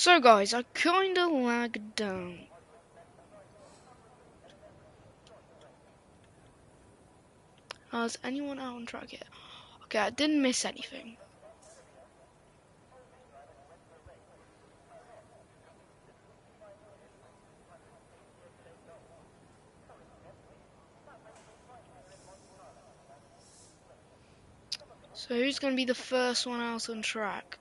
So guys, I kinda lagged down. Has anyone out on track yet? Okay, I didn't miss anything. So who's gonna be the first one out on track?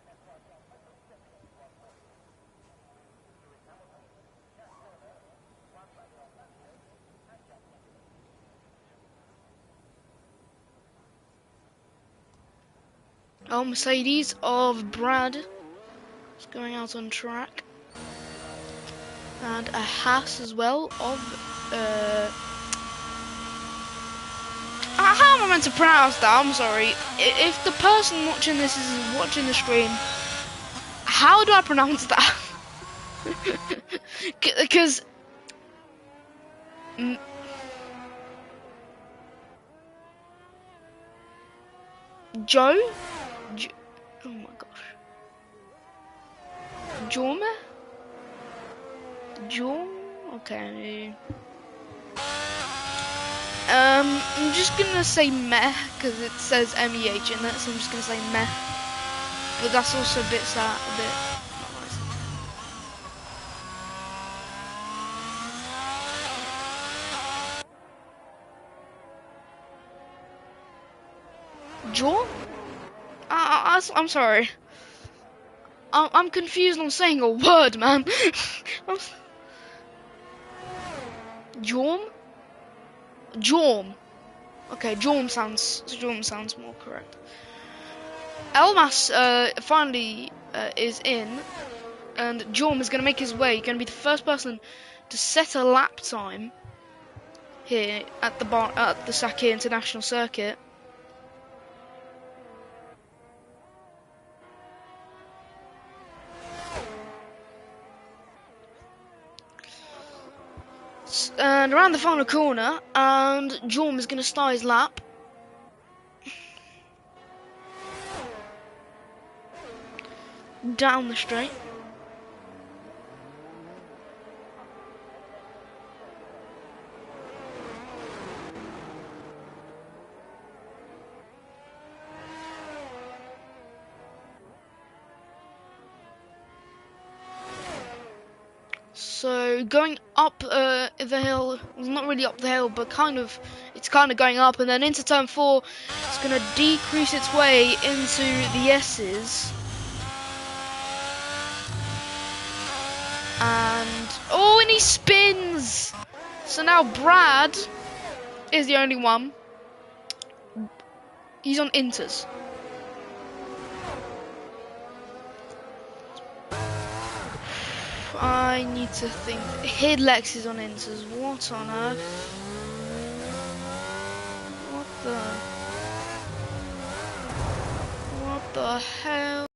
Oh, Mercedes of Brad is going out on track. And a Haas as well of how am I meant to pronounce that? I'm sorry. If the person watching this is watching the stream, how do I pronounce that? Because Joe? Oh my gosh. Jorme? Jorm? Okay. I'm just gonna say meh, because it says MEH in it, so I'm just gonna say meh. But that's also a bit sad, a bit not nice. Jorm? I'm sorry. I'm confused on saying a word, man. Jorm? Jorm. Okay, Jorm sounds more correct. Elmas finally is in, and Jorm is gonna make his way. Gonna be the first person to set a lap time here at the Saki International Circuit. And around the final corner, and Jorm is going to start his lap. Down the straight. So going up the hill, well, not really up the hill, but it's kind of going up, and then into turn 4, it's going to decrease its way into the S's. And he spins. So now Brad is the only one. He's on inters. I need to think. Hidlex is on inters. What on earth? What the hell?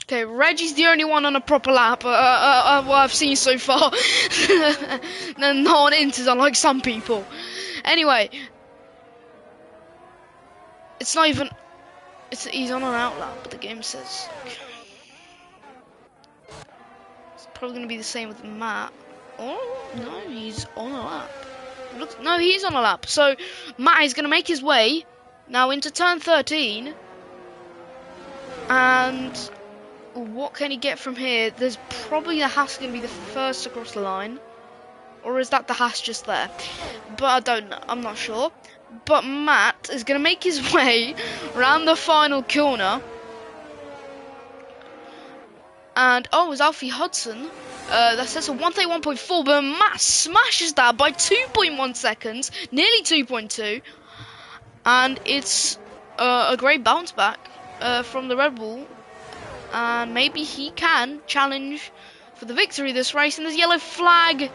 Okay, Reggie's the only one on a proper lap what I've seen so far. Then not on inters, unlike some people. Anyway, it's not even. He's on an out lap, but the game says. It's probably gonna be the same with Matt. Oh no, he's on a lap. No, he's on a lap. So Matt is gonna make his way now into turn 13, and what can he get from here? There's probably the Haas going to be the first to cross the line. Or is that the Haas just there? But I don't know. I'm not sure. But Matt is going to make his way around the final corner. And, it's Alfie Hudson. That says a 131.4, but Matt smashes that by 2.1 seconds. Nearly 2.2. And it's a great bounce back from the Red Bull. And maybe he can challenge for the victory this race. And there's yellow flag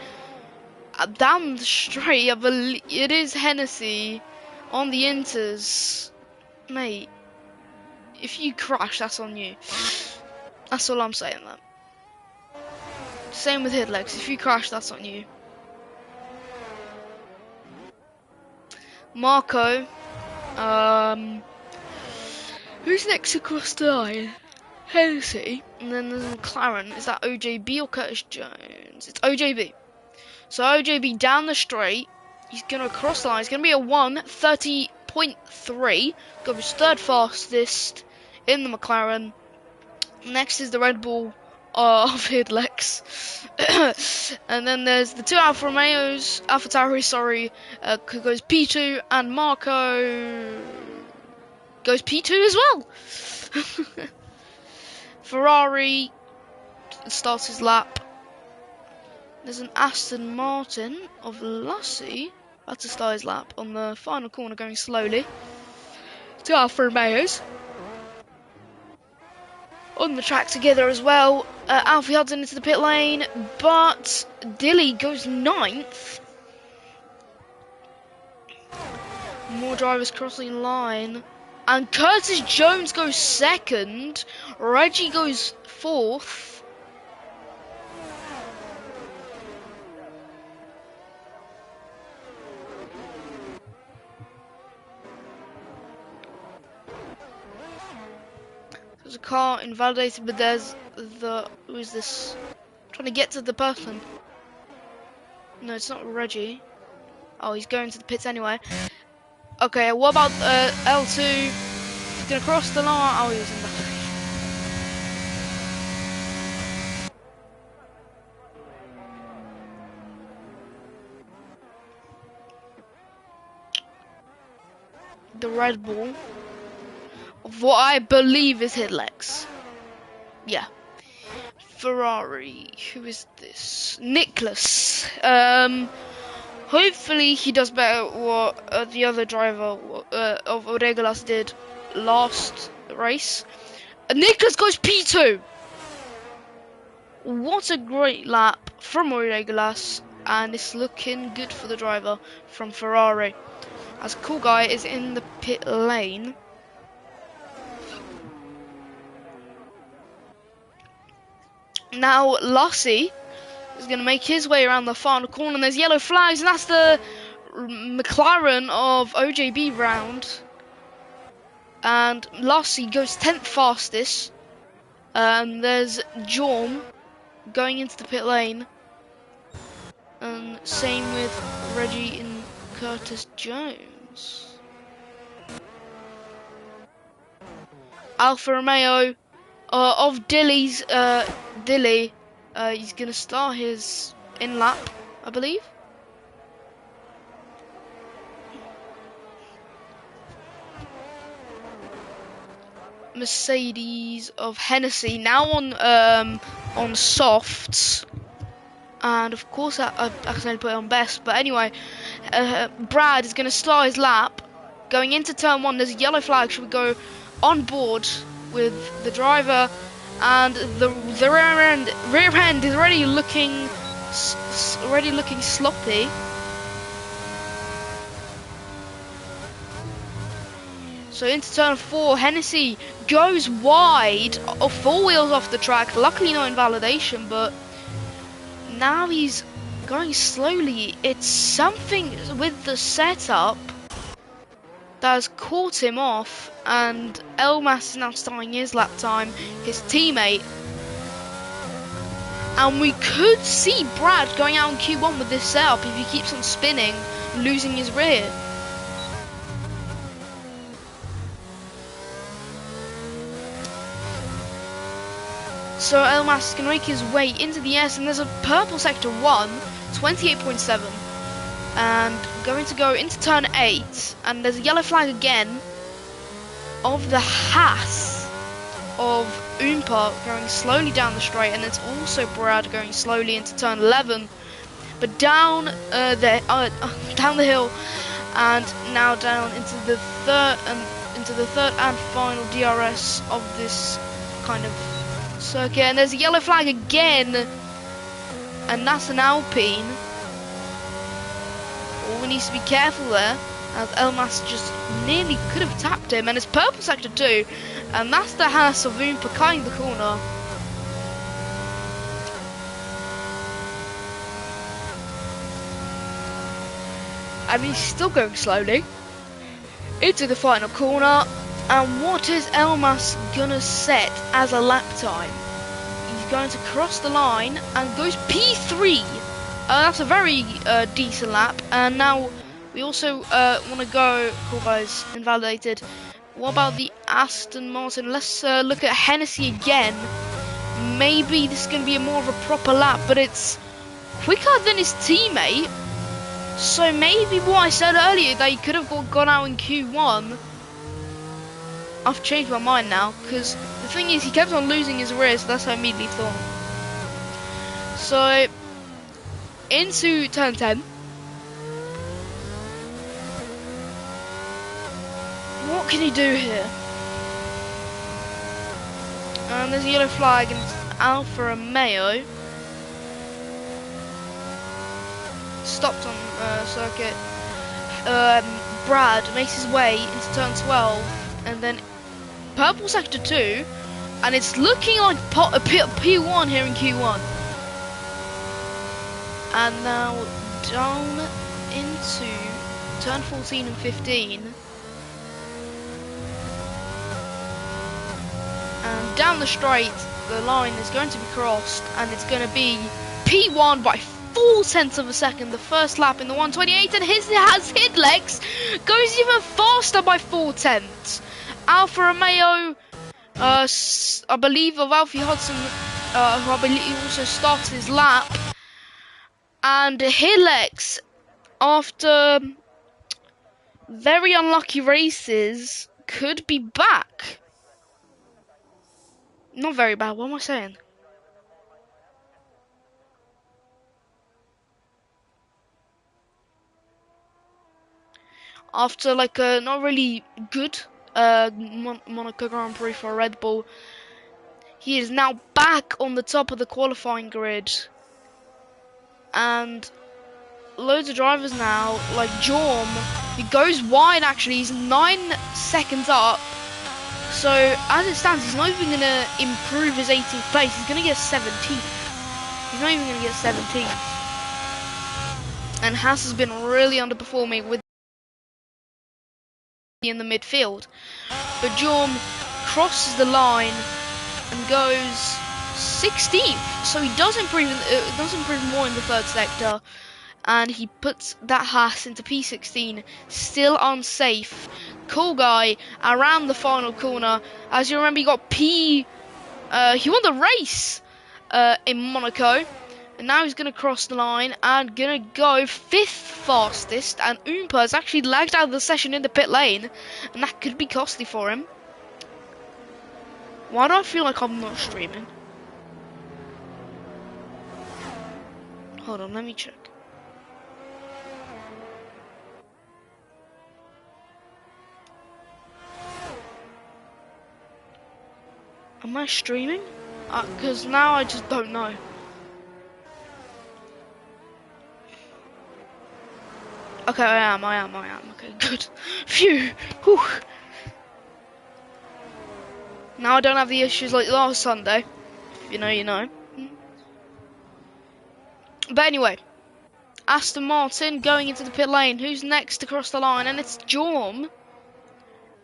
down the straight. I believe it is Hennessy on the inters. Mate, if you crash, that's on you. That's all I'm saying. That. Same with Hidlex. If you crash, that's on you. Marco Who's next across the line? Hennessy. And then there's McLaren. Is that OJB or Curtis Jones? It's OJB. So OJB down the straight. He's going to cross the line. It's going to be a 1:30.3. Goes third fastest in the McLaren. Next is the Red Bull of Hidlex. And then there's the two Alfa Romeos, AlphaTauri, sorry, goes P2, and Marco goes P2 as well. Ferrari starts his lap. There's an Aston Martin of Lassie about to start his lap on the final corner, going slowly. Two Alfa Romeos on the track together as well. Alfie Hudson into the pit lane, but Dilly goes 9th. More drivers crossing line. And Curtis Jones goes 2nd. Reggie goes 4th. There's a car invalidated, but there's who is this? I'm trying to get to the person. No, it's not Reggie. Oh, he's going to the pits anyway. Okay, what about L2? He's gonna cross the line. Oh, he was in back. The Red Bull of what I believe is Hidlex. Yeah. Ferrari. Who is this? Nicholas. Hopefully he does better what the other driver of Oregalas did last race. Nicholas goes P2. What a great lap from Oregalas, and it's looking good for the driver from Ferrari. As Cool Guy is in the pit lane. Now Lassie is going to make his way around the final corner, and there's yellow flags, and that's the McLaren of OJB round. And Lassie goes 10th fastest. There's Jorm going into the pit lane. And same with Reggie and Curtis Jones. Alfa Romeo of Dilly's Dilly. He's going to start his in-lap, I believe. Mercedes of Hennessy now on softs, and of course I accidentally put it on best. But anyway, Brad is going to start his lap, going into turn 1. There's a yellow flag. Should we go on board with the driver? And the rear end is already looking sloppy. So into turn 4, Hennessy goes wide, 4 wheels off the track. Luckily no invalidation, but now he's going slowly. It's something with the setup that has caught him off, and Elmas is now starting his lap time, his teammate. And we could see Brad going out in Q1 with this setup if he keeps on spinning, losing his rear. So Elmas is going to make his way into the S, and there's a purple sector 1, 28.7. And going to go into turn 8, and there's a yellow flag again of the Haas of Oompa going slowly down the straight, and it's also Brad going slowly into turn 11, but down down the hill, and now down into the third and final DRS of this kind of circuit. And there's a yellow flag again, and that's an Alpine. We needs to be careful there, as Elmas just nearly could have tapped him, and it's purple sector 2, and that's the Haas of Oompa cutting the corner. And he's still going slowly into the final corner. And what is Elmas gonna set as a lap time? He's going to cross the line and goes P3. That's a very decent lap. And now we also want to go. Cool guys, invalidated. What about the Aston Martin? Let's look at Hennessy again. Maybe this is going to be more of a proper lap, but it's quicker than his teammate. So maybe what I said earlier, that he could have gone out in Q1. I've changed my mind now, because the thing is, he kept on losing his rear, so that's what I immediately thought. So, into turn 10. What can he do here? And there's a yellow flag, and it's Alfa Romeo. Stopped on circuit. Brad makes his way into turn 12, and then purple sector 2, and it's looking like P1 here in Q1. And now down into turn 14 and 15. And down the straight, the line is going to be crossed, and it's going to be P1 by 0.4 of a second, the first lap in the 128, and has hit legs, goes even faster by 0.4. Alfa Romeo, I believe of Alfie Hudson, who I believe also started his lap, and Hillex, after very unlucky races, could be back. Not very bad, what am I saying? After like a not really good Monaco Grand Prix for Red Bull, he is now back on the top of the qualifying grid. And loads of drivers now, like Jorm, he goes wide actually, he's 9 seconds up. So as it stands, he's not even going to improve his 18th place, he's going to get 17th. He's not even going to get 17th. And Haas has been really underperforming with in the midfield. But Jorm crosses the line and goes 16th. So he does improve more in the third sector. And he puts that Haas into P16, still unsafe. Cool guy around the final corner. As you remember, he got he won the race in Monaco. And now he's going to cross the line and going to go 5th fastest. And Oompa has actually lagged out of the session in the pit lane. And that could be costly for him. Why do I feel like I'm not streaming? Hold on, let me check. Am I streaming? Because now I just don't know. Okay, I am. Okay, good. Phew. Whew. Now I don't have the issues like last Sunday. If you know, you know. But anyway, Aston Martin going into the pit lane. Who's next to cross the line? And it's Jorm.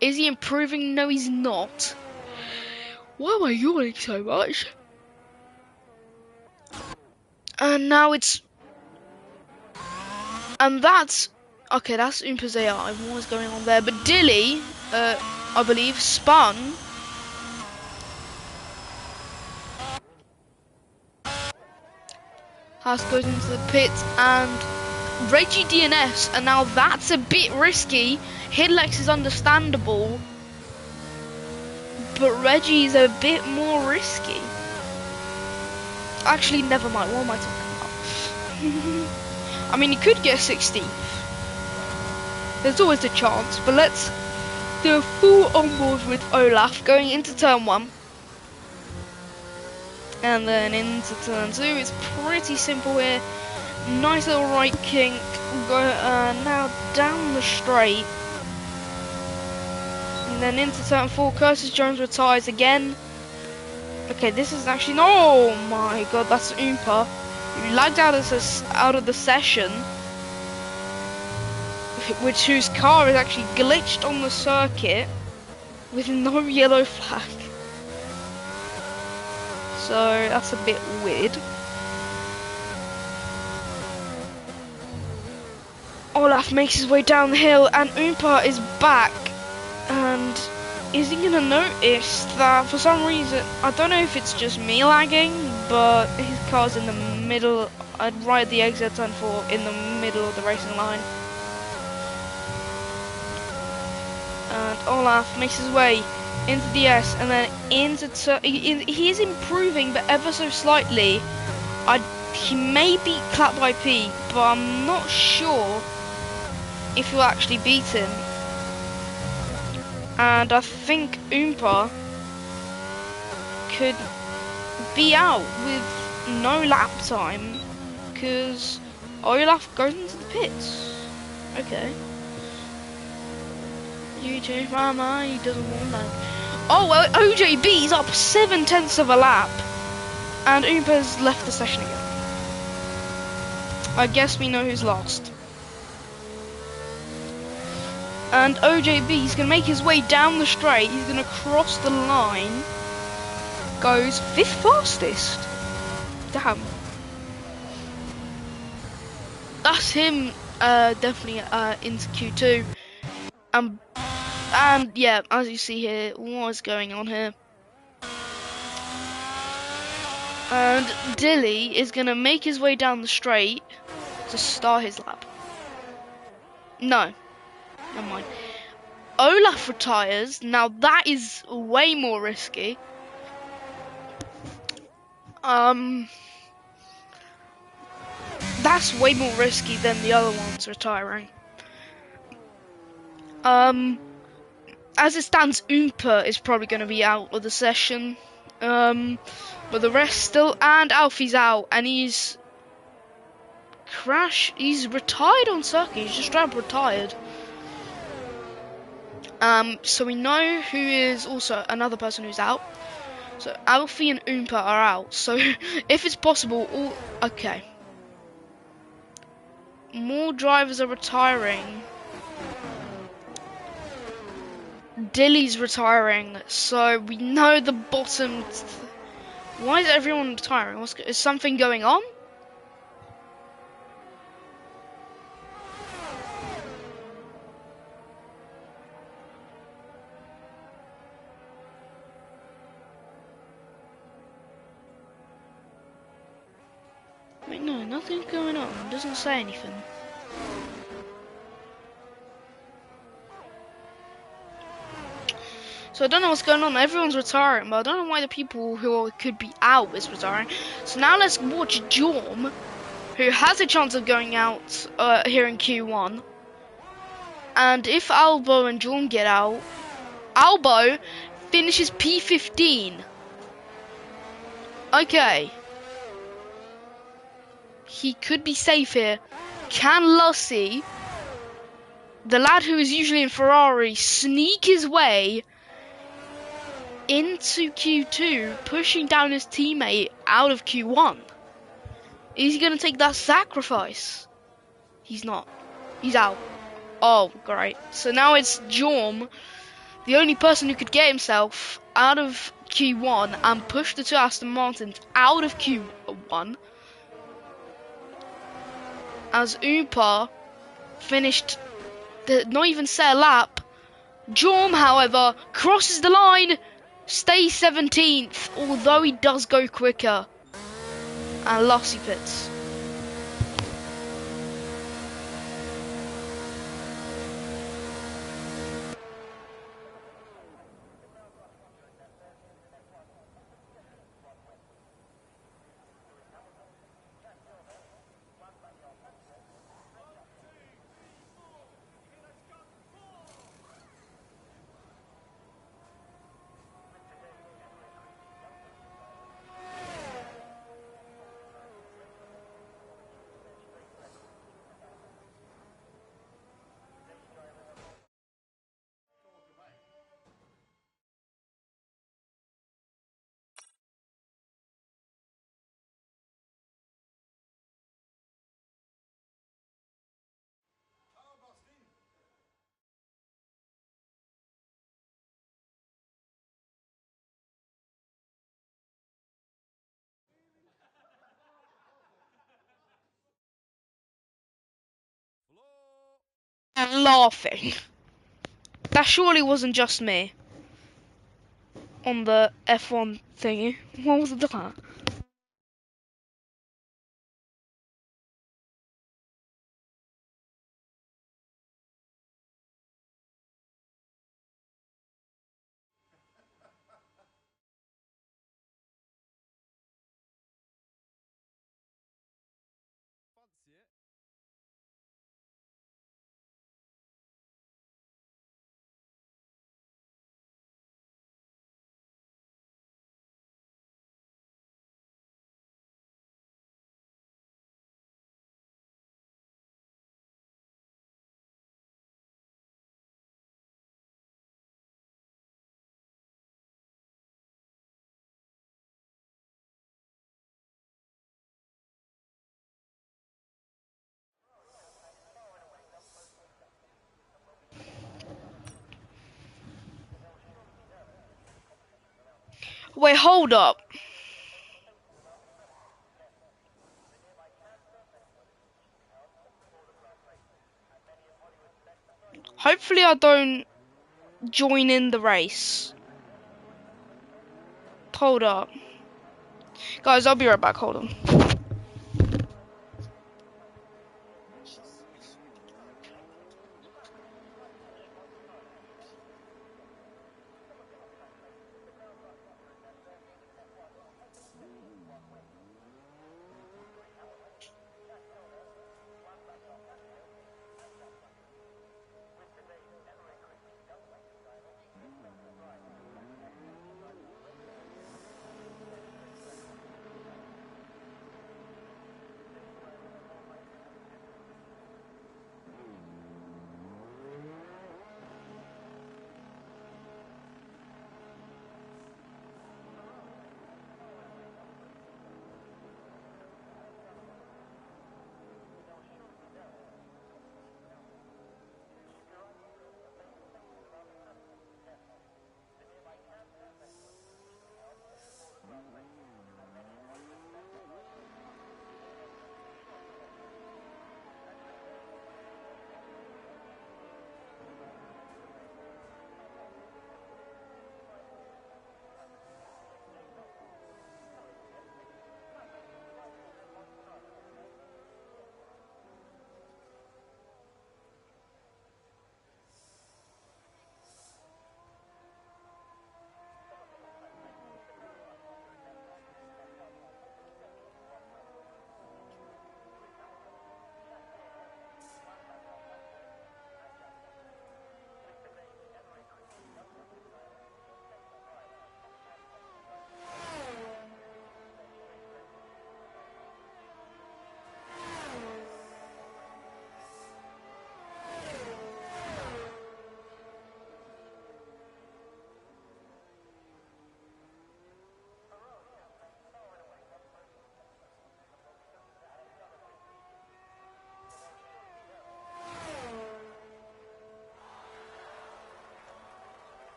Is he improving? No, he's not. Why am I yawning so much? And now it's... And that's... Okay, that's Oompa's AI. What was going on there? But Dilly, I believe, spun. Haas goes into the pit and Reggie DNS, and now that's a bit risky. Hidlex is understandable, but Reggie's a bit more risky. Actually, never mind. What am I talking about? I mean, he could get 16th. There's always a chance, but let's do a full onboard with Olaf going into turn 1. And then into turn 2, it's pretty simple here. Nice little right kink. Go now down the straight. And then into turn 4, Curtis Jones retires again. Okay, this is actually... Oh my god, that's Oompa. He lagged out of the session. Whose car is actually glitched on the circuit. with no yellow flag. So that's a bit weird. Olaf makes his way down the hill and Oompa is back. And is he gonna notice that for some reason, I don't know if it's just me lagging, but his car's in the middle, right at the exit turn 4, in the middle of the racing line. And Olaf makes his way into the S and then into he is improving, but ever so slightly. He may beat Clap by P, but I'm not sure if he'll actually beat him. And I think Oompa could be out with no lap time because Olaf goes into the pits. Okay. You change my mind, he doesn't want that. Oh well, OJB's up 7/10 of a lap and Oompa's left the session again. I guess we know who's lost. And OJB's gonna make his way down the straight, he's gonna cross the line. Goes 5th fastest. Damn. That's him definitely into Q2. And yeah, as you see here, what's going on here? And Dilly is gonna make his way down the straight to start his lap. No, never mind. Olaf retires. Now that is way more risky. That's way more risky than the other ones retiring. As it stands, Oompa is probably going to be out of the session. But the rest still, and Alfie's out, and he's retired on circuit. He's just straight up retired. So we know who is also another person who's out. So Alfie and Oompa are out. So if it's possible, okay. More drivers are retiring. Dilly's retiring, so we know the bottom. Why is everyone retiring? Is something going on? Wait, no, nothing's going on. It doesn't say anything. So I don't know what's going on. Everyone's retiring, but I don't know why the people who could be out is retiring. So now let's watch Jorm, who has a chance of going out here in Q1. And if Albo and Jorm get out, Albo finishes P15. Okay. He could be safe here. Can Lussie, the lad who is usually in Ferrari, sneak his way into Q2, pushing down his teammate out of Q1? Is he going to take that sacrifice? He's not. He's out. Oh, great. So now it's Jorm, the only person who could get himself out of Q1 and push the two Aston Martins out of Q1. As Oompa finished, not even set a lap. Jorm, however, crosses the line, stays 17th, although he does go quicker. And Lussie pits. laughing. That surely wasn't just me on the F1 thingy. What was that? Wait, hold up. Hopefully I don't join in the race. Hold up. Guys, I'll be right back, hold on.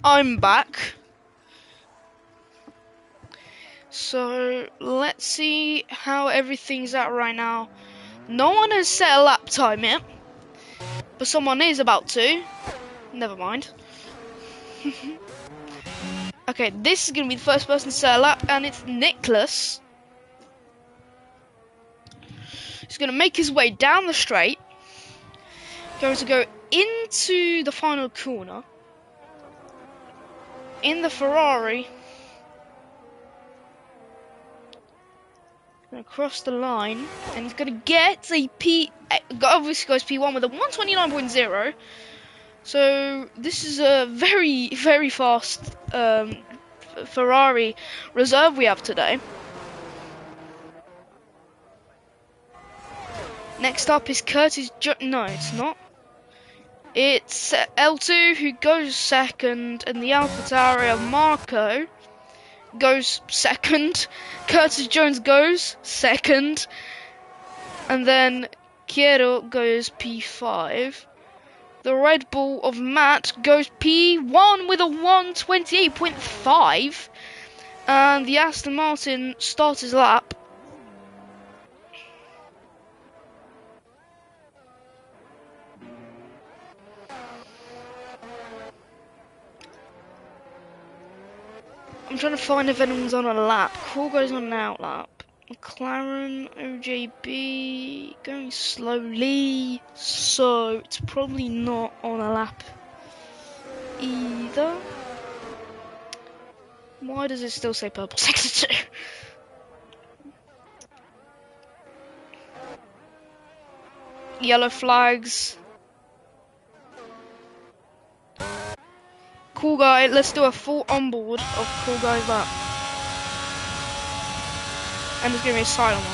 I'm back. So let's see how everything's at right now. No one has set a lap time yet, but someone is about to. Never mind. Okay, this is going to be the first person to set a lap, and it's Nicholas. He's going to make his way down the straight. Going to go into the final corner. In the Ferrari. Going to cross the line, and he's going to get a obviously goes P1 with a 129.0. So this is a very, very fast Ferrari reserve we have today. Next up is Curtis. No, it's not. It's L2 who goes second, and the AlphaTauri of Marco goes second. Curtis Jones goes second, and then Quiero goes P5. The Red Bull of Matt goes P1 with a 1:28.5, and the Aston Martin starts his lap. I'm trying to find if anyone's on a lap. Cool guy's on an out lap. McLaren, OJB, going slowly, so it's probably not on a lap either. Why does it still say purple sector 2? Yellow flags. Cool guy, let's do a full onboard of Cool Guy's lap. And there's gonna be a silent one.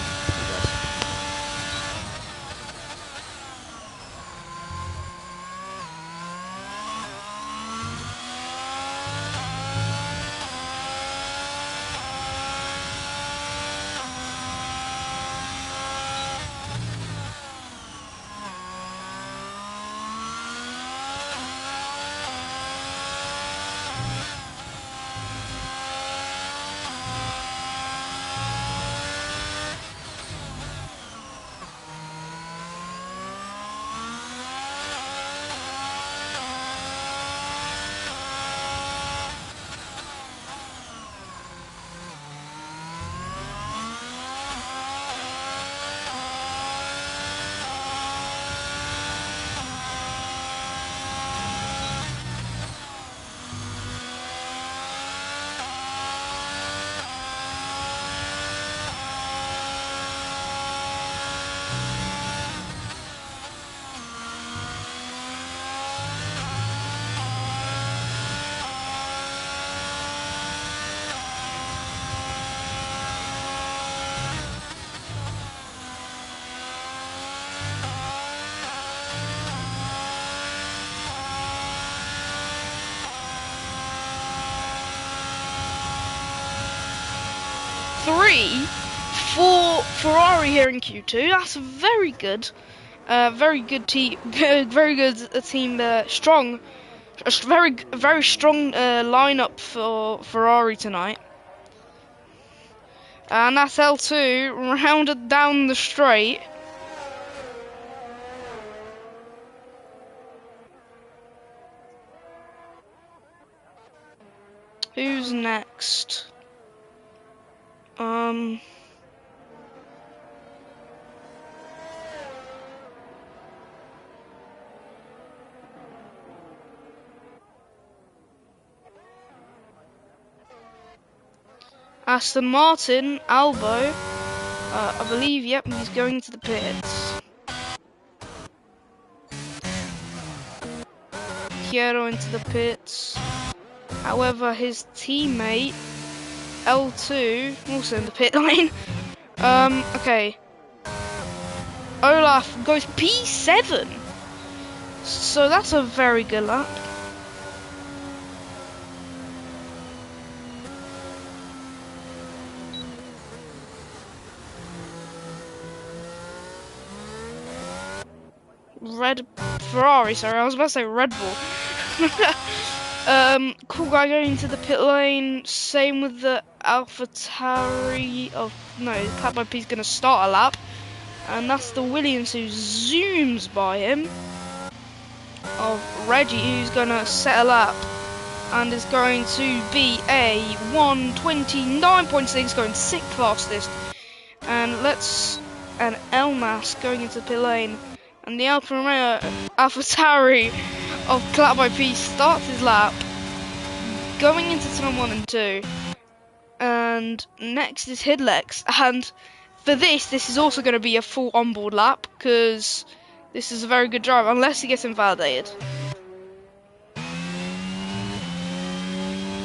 3 for Ferrari here in Q2. That's very good. Very good team. Very good team. Strong. A very strong lineup for Ferrari tonight. And that's L2 rounded down the straight. Who's next? Aston Martin, Albo, I believe, yep, he's going to the pits. Quiero into the pits. However, his teammate, L2, also in the pit lane. Okay. Olaf goes P7. So that's a very good lap. Ferrari, sorry, I was about to say Red Bull. Cool guy going to the pit lane. Same with the AlphaTauri of Cat by P's gonna start a lap, and that's the Williams who zooms by him. Of Reggie, who's gonna set a lap, and is going to be a 1:29.6, going 6th fastest. And an Elmas going into the pit lane. And the AlphaTauri of Cat by P starts his lap, going into turn 1 and 2. And next is Hidlex. And for this is also going to be a full onboard lap, because this is a very good drive, unless he gets invalidated.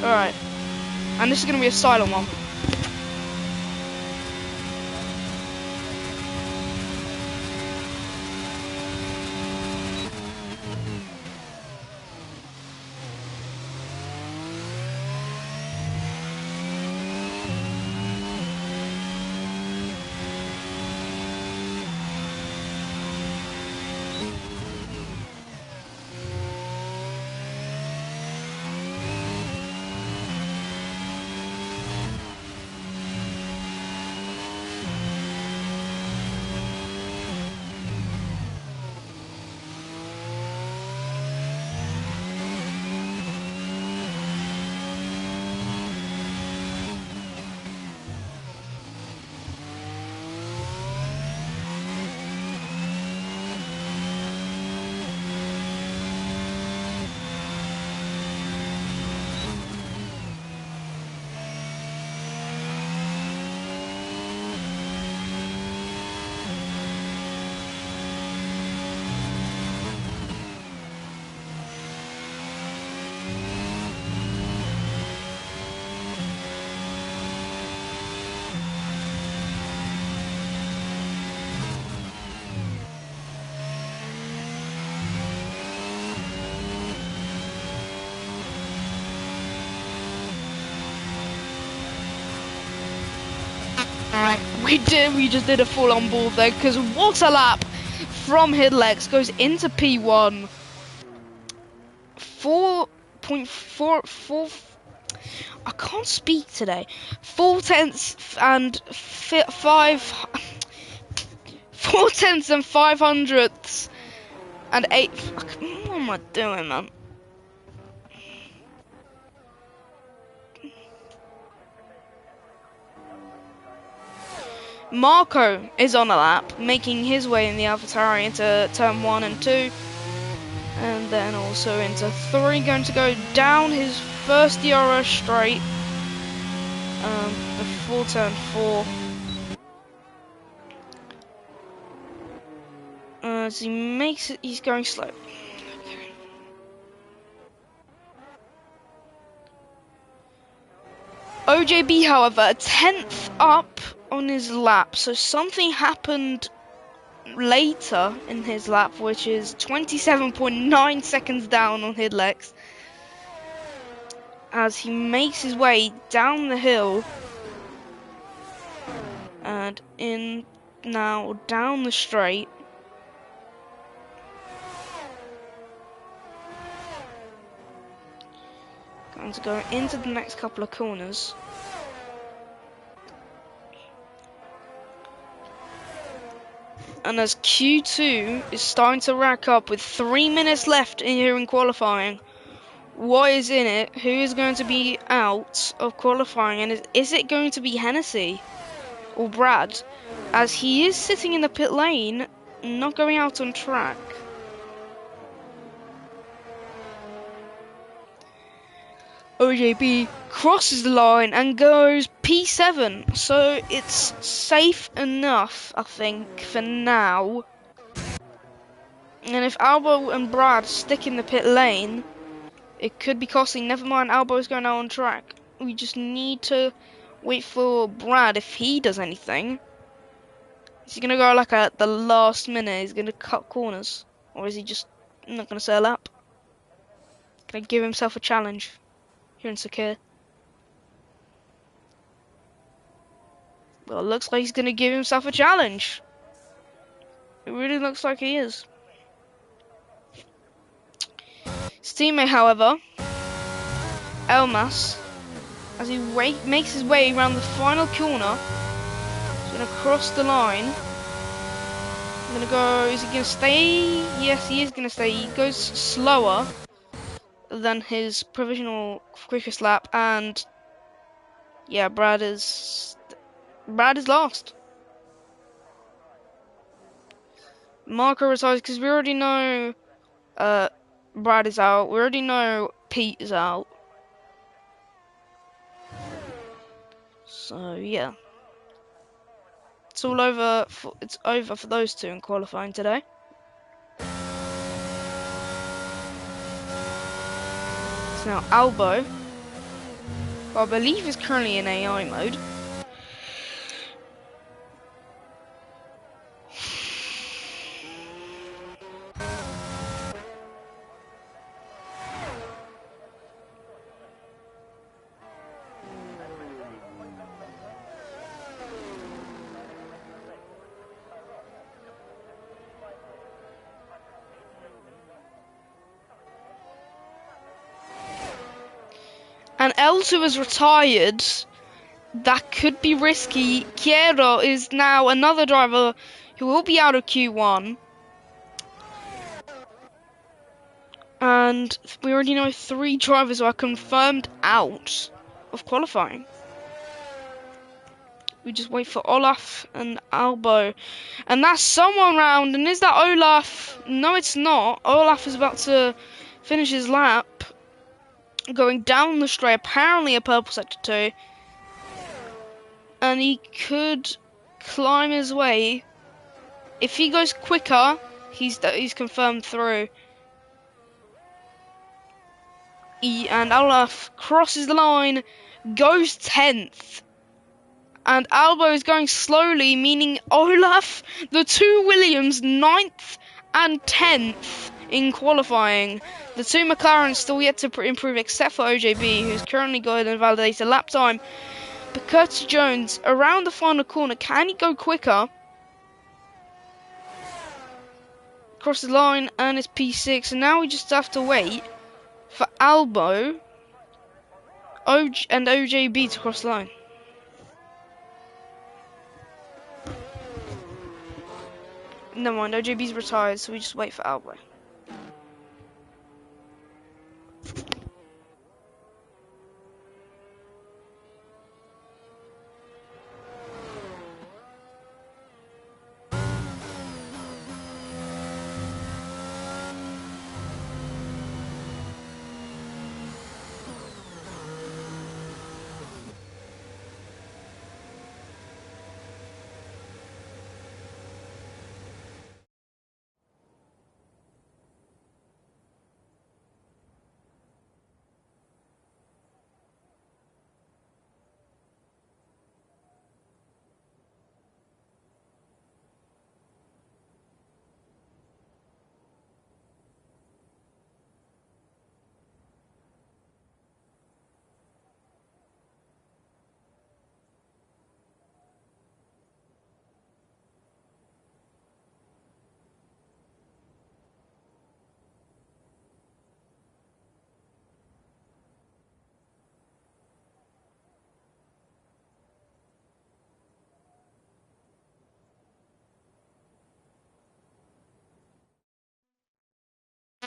Alright. And this is going to be a silent one. We just did a full on board there, because what a lap from Hidlex goes into P1. 4.44. I can't speak today. 4/10 and 4/10 and 500ths and 8. What am I doing, man? Marco is on a lap, making his way in the AlphaTauri into turn 1 and 2, and then also into 3, going to go down his first DRS straight before turn 4. As he makes it, he's going slow. OJB, however, 10th up on his lap, so something happened later in his lap, which is 27.9 seconds down on Hidlex, as he makes his way down the hill and in now down the straight. Going to go into the next couple of corners. And as Q2 is starting to rack up with 3 minutes left in here in qualifying, what is in it? Who is going to be out of qualifying? And is it going to be Hennessy or Brad? As he is sitting in the pit lane, not going out on track. OJB crosses the line and goes P7, so it's safe enough, I think, for now. And if Albo and Brad stick in the pit lane, it could be costly. Never mind, Albo's going out on track. We just need to wait for Brad if he does anything. Is he going to go like at the last minute? He's going to cut corners? Or is he just not going to say a lap? Going to give himself a challenge here in Sakir? Well, it looks like he's going to give himself a challenge. It really looks like he is. His teammate, however, Elmas, as he makes his way around the final corner, he's going to cross the line. I'm going to go, is he going to stay? Yes, he is going to stay. He goes slower than his provisional quickest lap, and yeah, Brad is last. Marco retires because we already know Brad is out. We already know Pete is out. So yeah, it's all over. It's over for those two in qualifying today. It's now Albo, who I believe is currently in AI mode. And L2 has retired. That could be risky. Chiero is now another driver who will be out of Q1. And we already know 3 drivers who are confirmed out of qualifying. We just wait for Olaf and Albo. And that's someone round. And is that Olaf? No, it's not. Olaf is about to finish his lap, going down the straight, apparently a purple sector 2. And he could climb his way. If he goes quicker, he's confirmed through. And Olaf crosses the line, goes 10th. And Albo is going slowly, meaning Olaf, the 2 Williams, 9th and 10th in qualifying. The 2 McLarens still yet to improve, except for OJB, who's currently got an invalidated lap time. But Curtis Jones around the final corner. Can he go quicker? Across the line, and it's P6, and now we just have to wait for Albo and OJB to cross the line. Never mind, OJB's retired, so we just wait for Albo.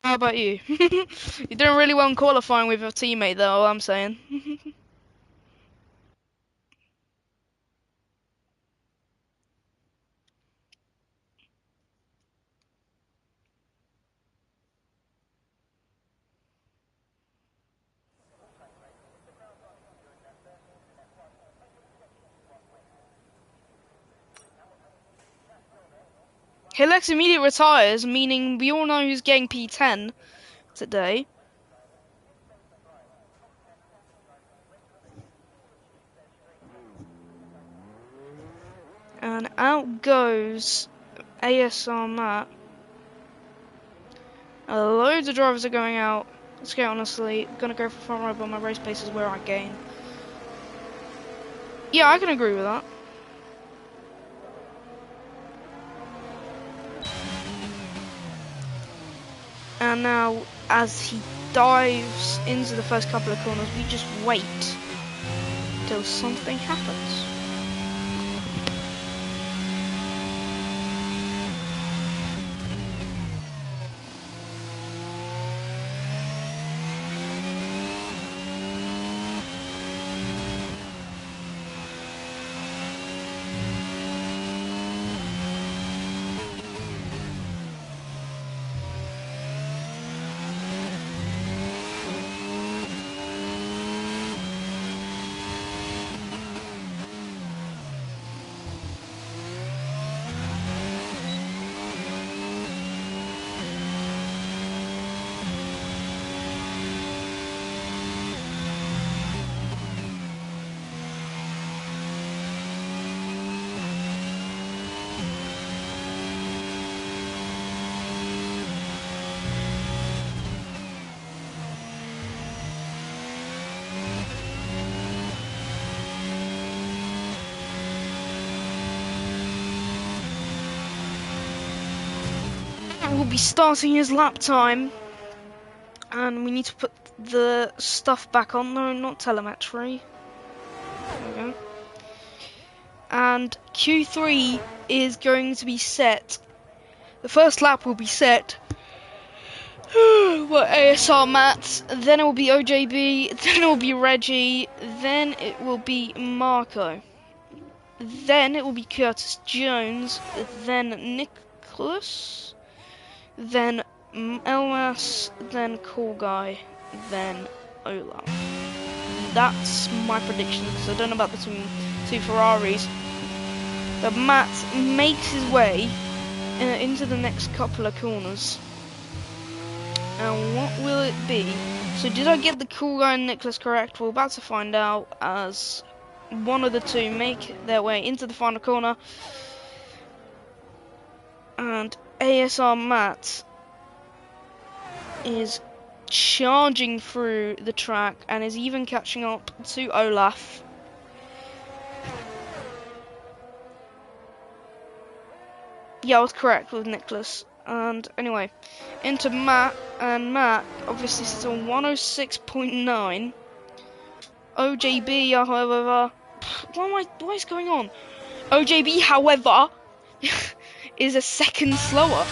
How about you? You're doing really well in qualifying with your teammate, though, all I'm saying. Hilex immediately retires, meaning we all know who's getting P10 today. And out goes ASR Matt. Loads of drivers are going out. Let's go, honestly. Gonna go for front row, but my race pace is where I gain. Yeah, I can agree with that. And now, as he dives into the first couple of corners, we just wait till something happens. Will be starting his lap time, and we need to put the stuff back on. No, not telemetry. There we go. And Q3 is going to be set. The first lap will be set. Well, ASR Matt, then it will be OJB, then it will be Reggie, then it will be Marco, then it will be Curtis Jones, then Nicholas, then Elmas, then Cool Guy, then Olaf. That's my prediction, because I don't know about the two Ferraris. But Matt makes his way into the next couple of corners. And what will it be? So did I get the Cool Guy and Nicholas correct? We're about to find out, as one of the two make their way into the final corner. And ASR Matt is charging through the track and is even catching up to Olaf. Yeah, I was correct with Nicholas. And anyway, into Matt, and Matt obviously sits on 106.9. OJB, however, what is going on? OJB, however, is a second slower.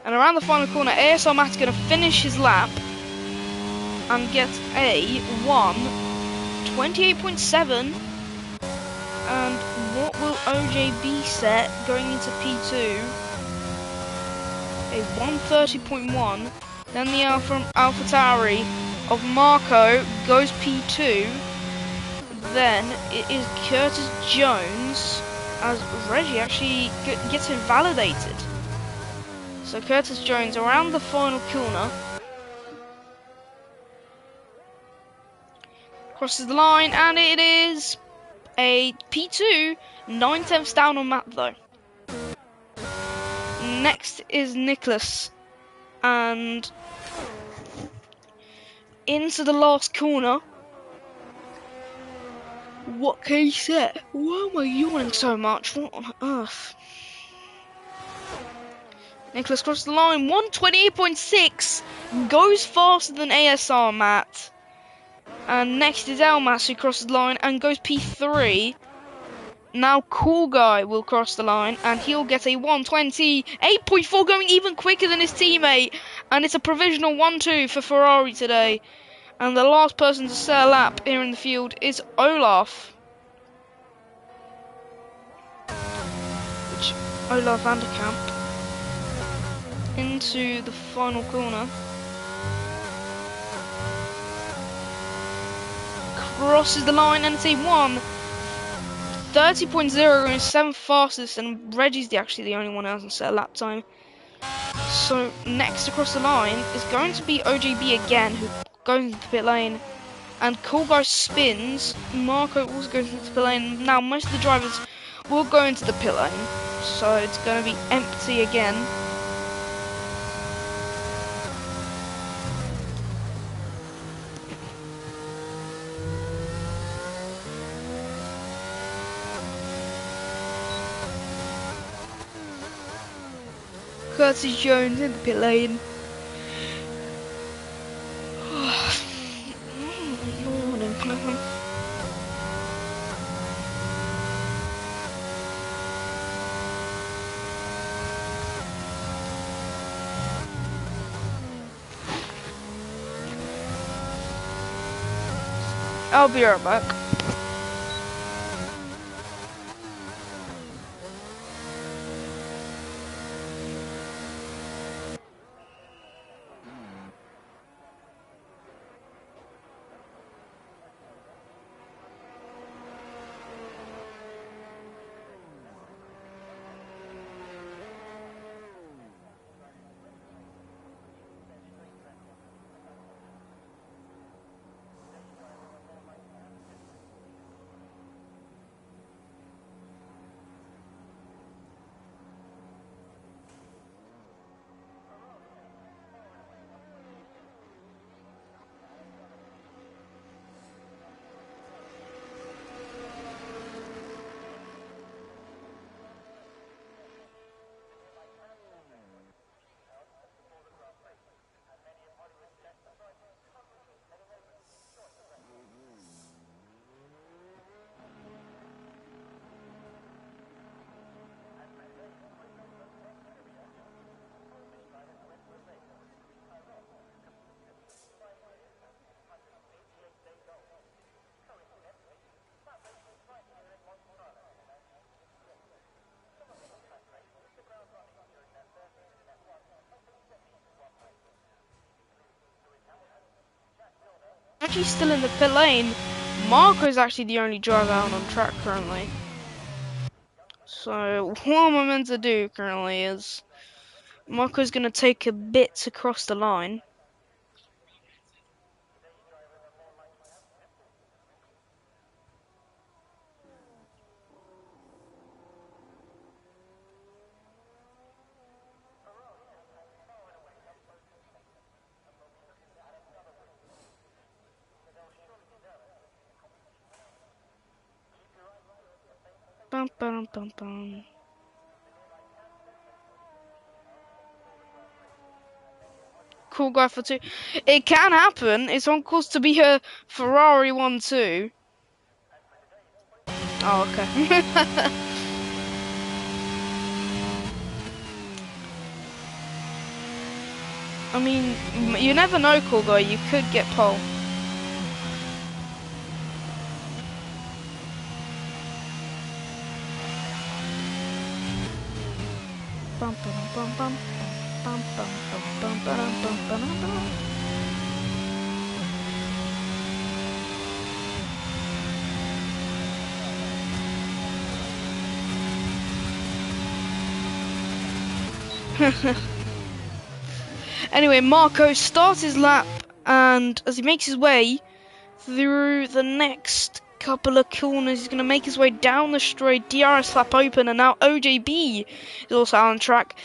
And around the final corner, ASR Matt's going to finish his lap and get a 1:28.7. And what will OJB set going into P2? A 1:30.1. Then the AlphaTauri of Marco goes P2. Then it is Curtis Jones as Reggie actually gets invalidated. So Curtis Jones around the final corner. Crosses the line, and it is a P2, 9/10 down on Matt though. Next is Nicholas, and into the last corner. What can you say? Why am I yawning so much? What on earth? Nicholas crosses the line, 1:28.6, goes faster than ASR Matt. And next is Elmas, who crosses the line and goes P3. Now Cool Guy will cross the line and he'll get a 1:28.4, going even quicker than his teammate. And it's a provisional 1-2 for Ferrari today. And the last person to set a lap here in the field is Olaf. Olaf Vanderkamp into the final corner. Crosses the line and it's a 1:30.0, going 7th fastest, and Reggie's actually the only one who hasn't set a lap time. So next across the line is going to be OJB again, who goes into the pit lane, and Cool Guy spins. Marco also goes into the pit lane. Now most of the drivers will go into the pit lane, so it's going to be empty again. Curtis Jones in the pit lane. I'll be right back. Actually still in the pit lane. Marco is actually the only driver out on track currently. So what am I meant to do currently is Marco's going to take a bit to cross the line. Bum, bum, bum, bum. Cool guy for 2. It can happen. It's on course to be a Ferrari 1-2. Oh, okay. I mean, you never know, cool guy. You could get pole. Bum, bum, bum, bum, bum, bum, bum, bum, bum, bum, bum, bum. Anyway, Marco starts his lap, and as he makes his way through the next couple of corners, he's going to make his way down the straight. DRS lap open, and now OJB is also out on track.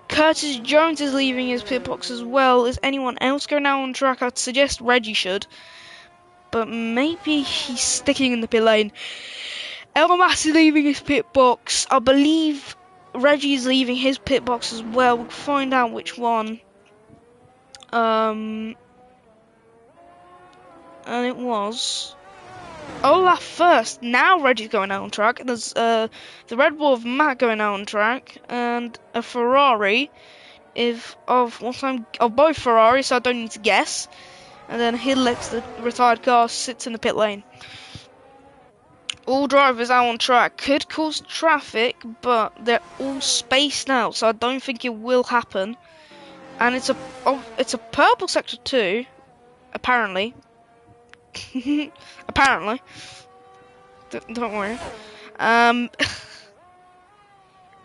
Curtis Jones is leaving his pit box as well. Is anyone else going out on track? I'd suggest Reggie should, but maybe he's sticking in the pit lane. Elmas is leaving his pit box. I believe Reggie is leaving his pit box as well. We'll find out which one. And it was Olaf first. Now Reggie's going out on track. There's the Red Bull of Matt going out on track, and a Ferrari of both Ferraris, so I don't need to guess. And then Hidlex, the retired car, sits in the pit lane. All drivers out on track. Could cause traffic, but they're all spaced out, so I don't think it will happen. And it's a purple sector too, apparently. Apparently. Don't worry.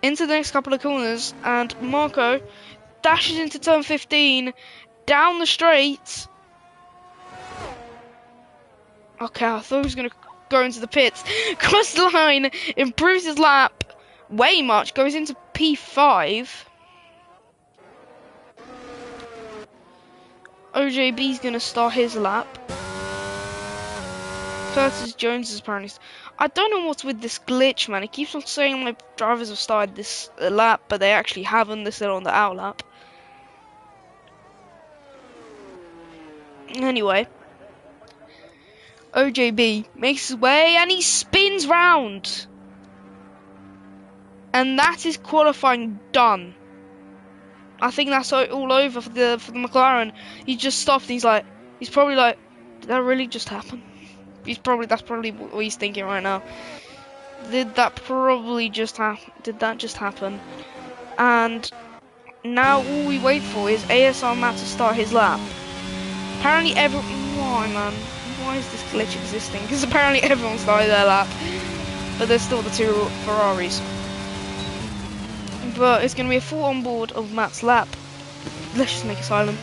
Into the next couple of corners, and Marco dashes into turn 15, down the straight. Okay, I thought he was going to go into the pits. Cross the line, improves his lap way much, goes into P5. OJB's going to start his lap. Curtis Jones is apparently... I don't know what's with this glitch, man. It keeps on saying my drivers have started this lap, but they actually haven't. They're still on the out lap. Anyway. OJB makes his way and he spins round. And that is qualifying done. I think that's all over for the McLaren. He just stopped and he's probably like, did that really just happen? That's probably what he's thinking right now. Did that just happen? And now all we wait for is ASR Matt to start his lap. Apparently why, man? Why is this glitch existing? Because apparently everyone started their lap, but there's still the two Ferraris. But it's going to be a full onboard of Matt's lap. Let's just make it silent.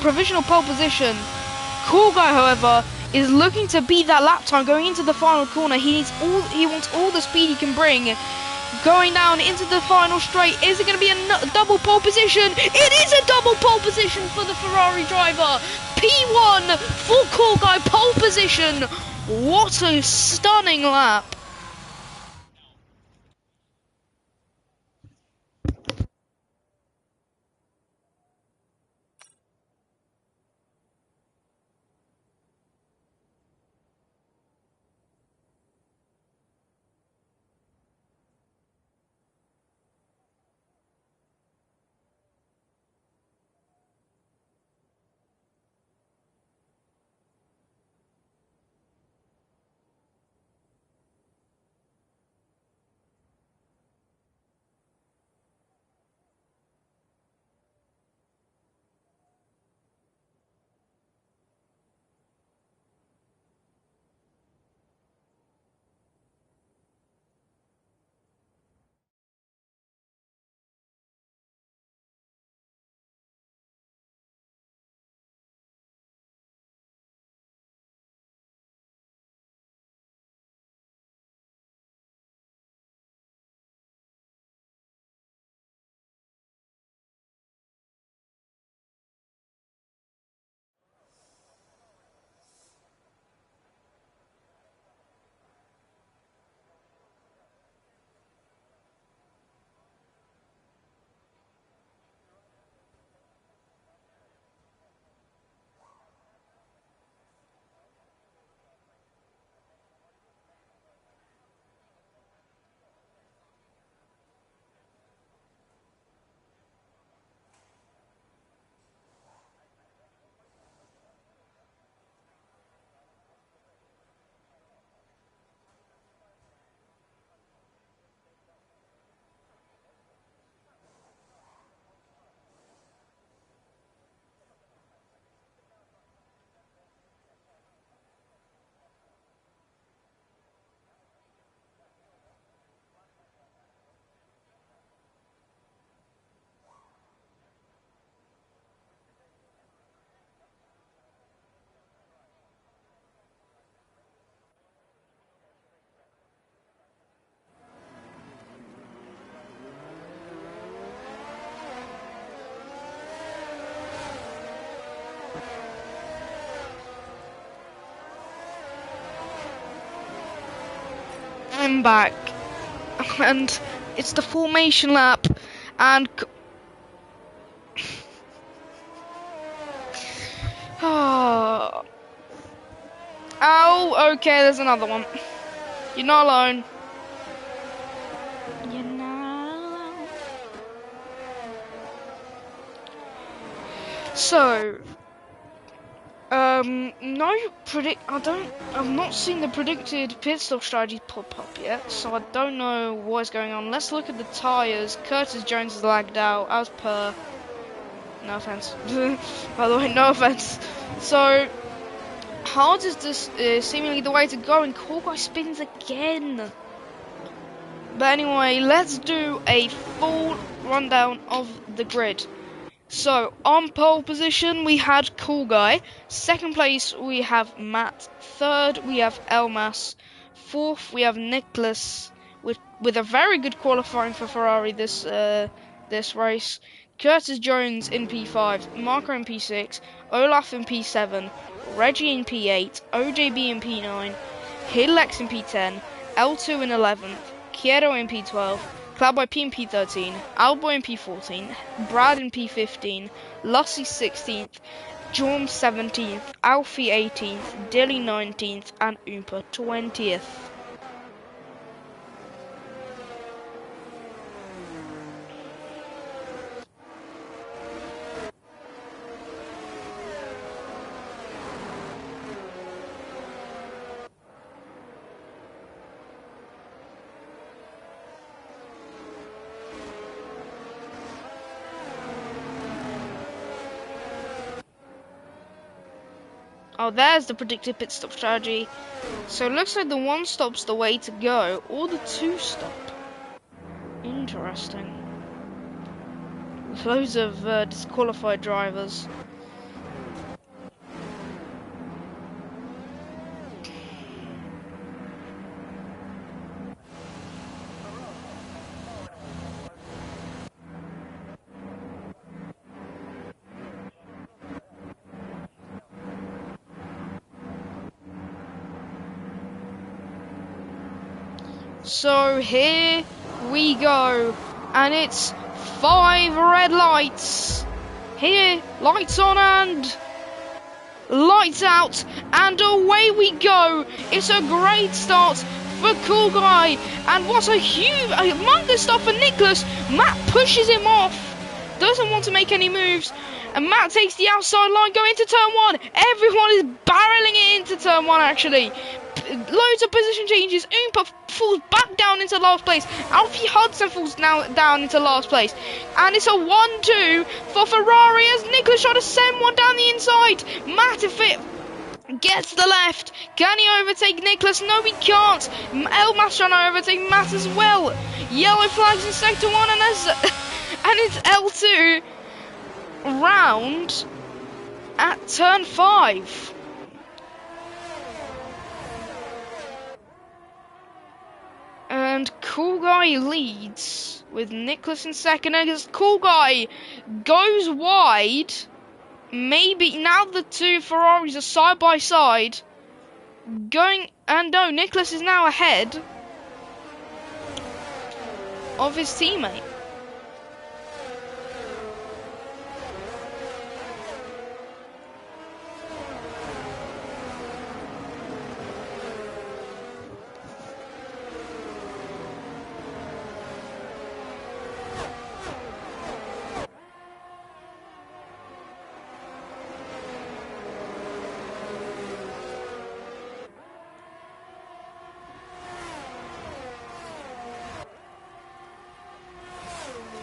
Provisional pole position. Cool Guy, however, is looking to beat that lap time going into the final corner. He wants all the speed he can bring. Going down into the final straight. Is it going to be a double pole position? It is a double pole position for the Ferrari driver. P1 for Cool Guy, pole position. What a stunning lap. him back, and it's the formation lap, and oh, okay, there's another one. You're not alone. You're not alone. So, I've not seen the predicted pit stop strategy pop up yet, so I don't know what's going on. Let's look at the tyres. Curtis Jones is lagged out, as per. No offense. By the way, no offense. So, hard is this seemingly the way to go, and Cool Guy spins again. But anyway, let's do a full rundown of the grid. So, on pole position, we had Cool Guy. Second place, we have Matt. Third, we have Elmas. Fourth, we have Nicholas, with a very good qualifying for Ferrari this race. Curtis Jones in P5, Marco in P6, Olaf in P7, Reggie in P8, OJB in P9, Hillex in P10, L2 in 11th, Kiedo in P12, Cloudboy P in P13, Alboy in P14, Brad in P15, Lussie 16th, Jorm 17th, Alfie 18th, Dilly 19th, and Oompa 20th. Oh, there's the predicted pit stop strategy. So it looks like the one stop's the way to go, or the two stop. Interesting. With loads of disqualified drivers. So here we go, and it's 5 red lights. Here, lights on and lights out, and away we go. It's a great start for Cool Guy, and what a humongous start for Nicholas. Matt pushes him off, doesn't want to make any moves, and Matt takes the outside line going into turn 1. Everyone is barreling it into turn 1 actually. Loads of position changes. Oompa falls back down into last place. Alfie Hudson falls now down into last place. And it's a 1-2 for Ferrari as Nicholas tries to send one down the inside. Matt, if it gets to the left, can he overtake Nicholas? No, he can't. Elmas trying to overtake Matt as well. Yellow flags in sector 1, and it's L2 round at turn 5. And Cool Guy leads with Nicholas in second as Cool Guy goes wide. Maybe now the two Ferraris are side by side. No, Nicholas is now ahead of his teammate.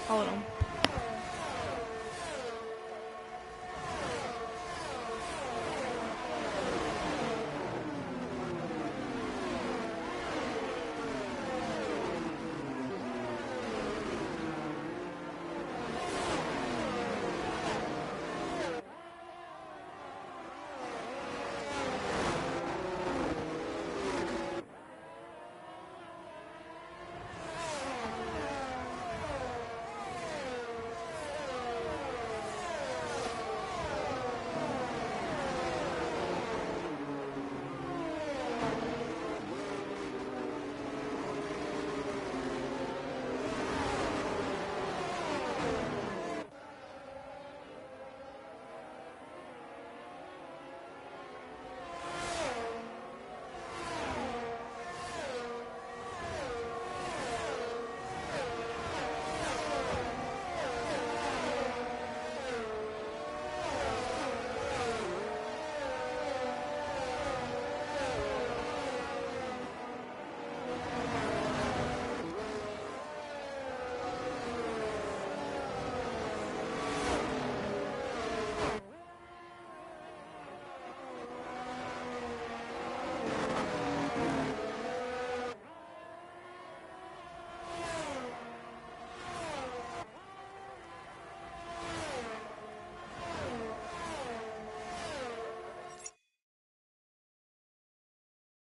Hold on.